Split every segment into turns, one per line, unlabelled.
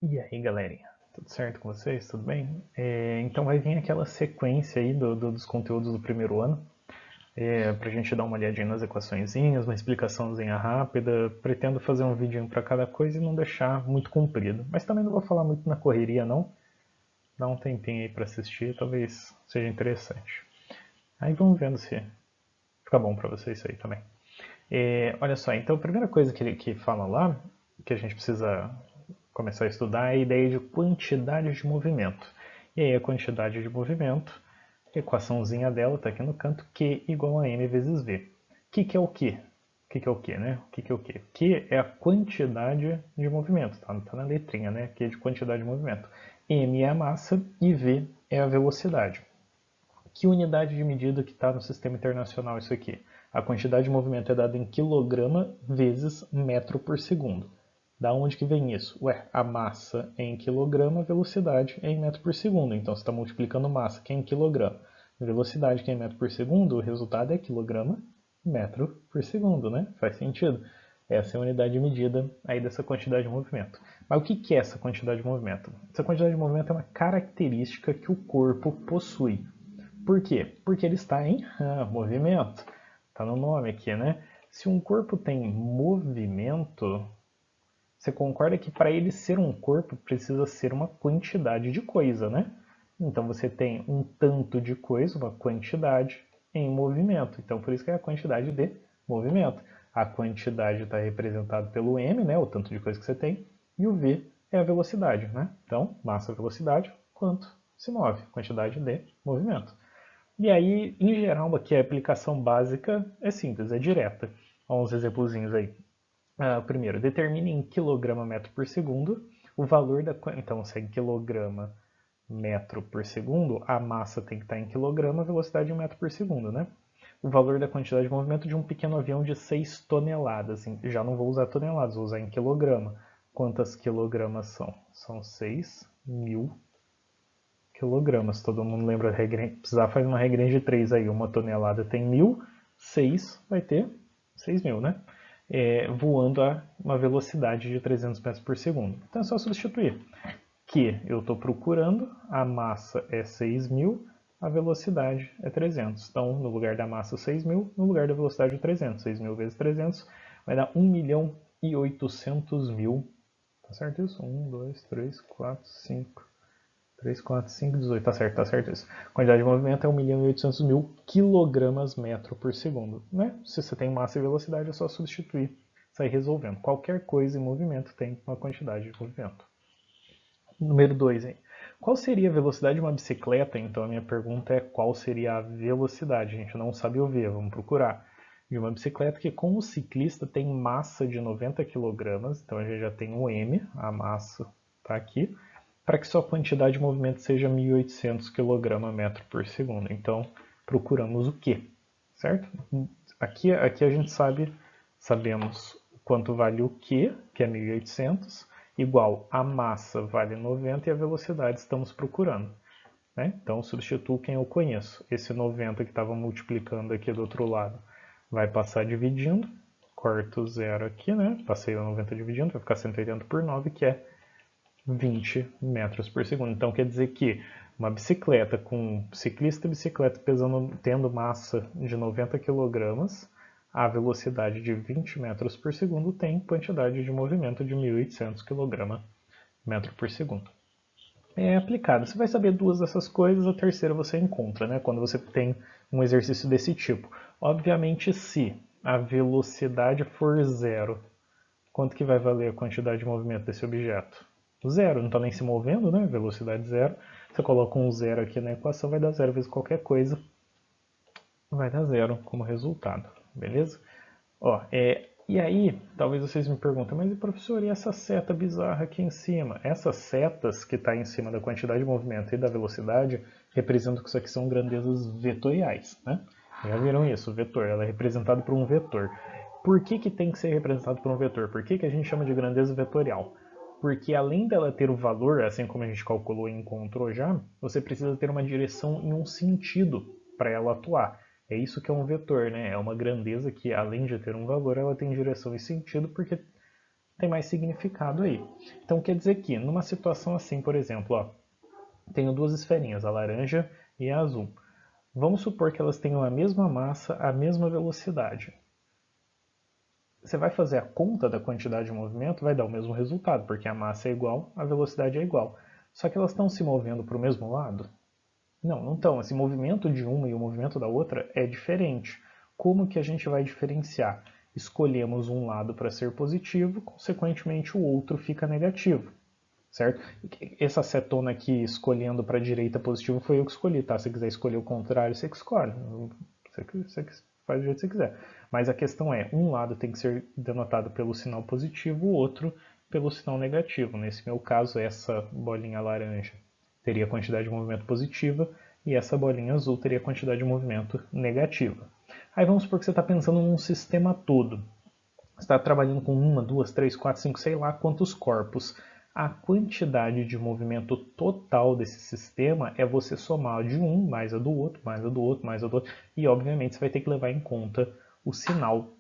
E aí, galerinha? Tudo certo com vocês? Tudo bem? Então vai vir aquela sequência aí dos conteúdos do primeiro ano, para a gente dar uma olhadinha nas equaçõezinhas, uma explicaçãozinha rápida. Pretendo fazer um vídeo para cada coisa e não deixar muito comprido. Mas também não vou falar muito na correria, não. Dá um tempinho aí para assistir, talvez seja interessante. Aí vamos vendo se fica bom para vocês isso aí também. Olha só, então a primeira coisa que fala lá, que a gente precisa começar a estudar, é a ideia de quantidade de movimento. E aí a quantidade de movimento, a equaçãozinha dela está aqui no canto, Q igual a M vezes V. O que é o Q? O que é o Q, né? O que é o Q? Q é a quantidade de movimento, tá na letrinha, né? Q é de quantidade de movimento. M é a massa e V é a velocidade. Que unidade de medida que está no sistema internacional isso aqui? A quantidade de movimento é dada em quilograma vezes metro por segundo. Da onde que vem isso? Ué, a massa é em quilograma, a velocidade é em metro por segundo. Então você está multiplicando massa, que é em quilograma, velocidade, que é em metro por segundo, o resultado é quilograma metro por segundo, né? Faz sentido. Essa é a unidade de medida aí dessa quantidade de movimento. Mas o que é essa quantidade de movimento? Essa quantidade de movimento é uma característica que o corpo possui. Por quê? Porque ele está em movimento. Está no nome aqui, né? Se um corpo tem movimento, você concorda que para ele ser um corpo precisa ser uma quantidade de coisa, né? Então você tem um tanto de coisa, uma quantidade em movimento. Então por isso que é a quantidade de movimento. A quantidade está representada pelo m, né? O tanto de coisa que você tem, e o v é a velocidade, né? Então massa, velocidade, quanto se move, quantidade de movimento. E aí, em geral, aqui a aplicação básica é simples, é direta. Vamos uns exemplozinhos aí. Primeiro, determine em quilograma metro por segundo o valor da... Então, se é em quilograma metro por segundo, a massa tem que estar em quilograma, a velocidade em metro por segundo, né? O valor da quantidade de movimento de um pequeno avião de 6 toneladas. Já não vou usar toneladas, vou usar em quilograma. Quantas quilogramas são? São 6.000 quilogramas. Todo mundo lembra a regra? Precisar faz uma regrinha de 3 aí. Uma tonelada tem 1.000, 6 vai ter 6.000, né? Voando a uma velocidade de 300 metros por segundo. Então é só substituir. Que eu estou procurando, a massa é 6.000, a velocidade é 300. Então, no lugar da massa 6.000, no lugar da velocidade 300. 6.000 vezes 300 vai dar 1.800.000. Tá certo isso? 1, 2, 3, 4, 5, 3, 4, 5, 18. Tá certo isso. A quantidade de movimento é 1.800.000 quilogramas metro por segundo. Né? Se você tem massa e velocidade, é só substituir, sair resolvendo. Qualquer coisa em movimento tem uma quantidade de movimento. Número 2. Qual seria a velocidade de uma bicicleta? Então a minha pergunta é qual seria a velocidade? A gente não sabe o V, vamos procurar. De uma bicicleta que com o ciclista tem massa de 90 kg, então a gente já tem o M, a massa está aqui, para que sua quantidade de movimento seja 1.800 kg metro por segundo. Então procuramos o Q, certo? Aqui a gente sabemos quanto vale o Q, que é 1.800, igual a massa vale 90 e a velocidade estamos procurando. Né? Então substituo quem eu conheço. Esse 90 que estava multiplicando aqui do outro lado vai passar dividindo, corto zero aqui, né? Passei o 90 dividindo, vai ficar 180 por 9, que é 20 metros por segundo. Então quer dizer que uma bicicleta com ciclista e bicicleta tendo massa de 90 kg, a velocidade de 20 metros por segundo tem quantidade de movimento de 1.800 kg metro por segundo. É aplicado. Você vai saber duas dessas coisas, a terceira você encontra, né? Quando você tem um exercício desse tipo. Obviamente, se a velocidade for zero, quanto que vai valer a quantidade de movimento desse objeto? Zero, não está nem se movendo, né? Velocidade zero. Você coloca um zero aqui na equação, vai dar zero vezes qualquer coisa, vai dar zero como resultado, beleza? E aí, talvez vocês me perguntem, mas professor, e essa seta bizarra aqui em cima? Essas setas que está em cima da quantidade de movimento e da velocidade representam que isso aqui são grandezas vetoriais, né? Já viram isso, vetor, ela é representada por um vetor. Por que tem que ser representado por um vetor? Por que a gente chama de grandeza vetorial? Porque além dela ter o valor, assim como a gente calculou e encontrou já, você precisa ter uma direção em um sentido para ela atuar. É isso que é um vetor, né? É uma grandeza que, além de ter um valor, ela tem direção e sentido, porque tem mais significado aí. Então quer dizer que numa situação assim, por exemplo, ó, tenho duas esferinhas, a laranja e a azul. Vamos supor que elas tenham a mesma massa, a mesma velocidade. Você vai fazer a conta da quantidade de movimento, vai dar o mesmo resultado, porque a massa é igual, a velocidade é igual. Só que elas estão se movendo para o mesmo lado? Não, não estão. Esse movimento de uma e o movimento da outra é diferente. Como que a gente vai diferenciar? Escolhemos um lado para ser positivo, consequentemente o outro fica negativo. Certo? Essa cetona aqui escolhendo para a direita positivo foi eu que escolhi, tá? Se você quiser escolher o contrário, você que escolhe. Você faz do jeito que você quiser. Mas a questão é, um lado tem que ser denotado pelo sinal positivo, o outro pelo sinal negativo. Nesse meu caso, essa bolinha laranja teria quantidade de movimento positiva e essa bolinha azul teria quantidade de movimento negativa. Aí vamos supor que você está pensando num sistema todo. Você está trabalhando com uma, duas, três, quatro, cinco, sei lá quantos corpos. A quantidade de movimento total desse sistema é você somar de um, mais a do outro, mais a do outro, mais a do outro. E, obviamente, você vai ter que levar em conta o sinal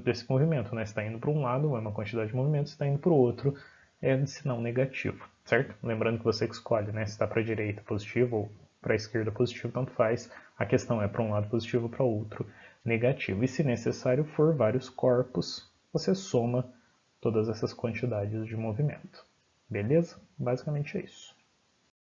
desse movimento. Né? Se está indo para um lado, é uma quantidade de movimento. Se está indo para o outro, é de sinal negativo. Certo? Lembrando que você que escolhe, né? Se está para a direita positivo ou para a esquerda positivo, tanto faz. A questão é para um lado positivo ou para o outro negativo. E se necessário for vários corpos, você soma todas essas quantidades de movimento. Beleza? Basicamente é isso.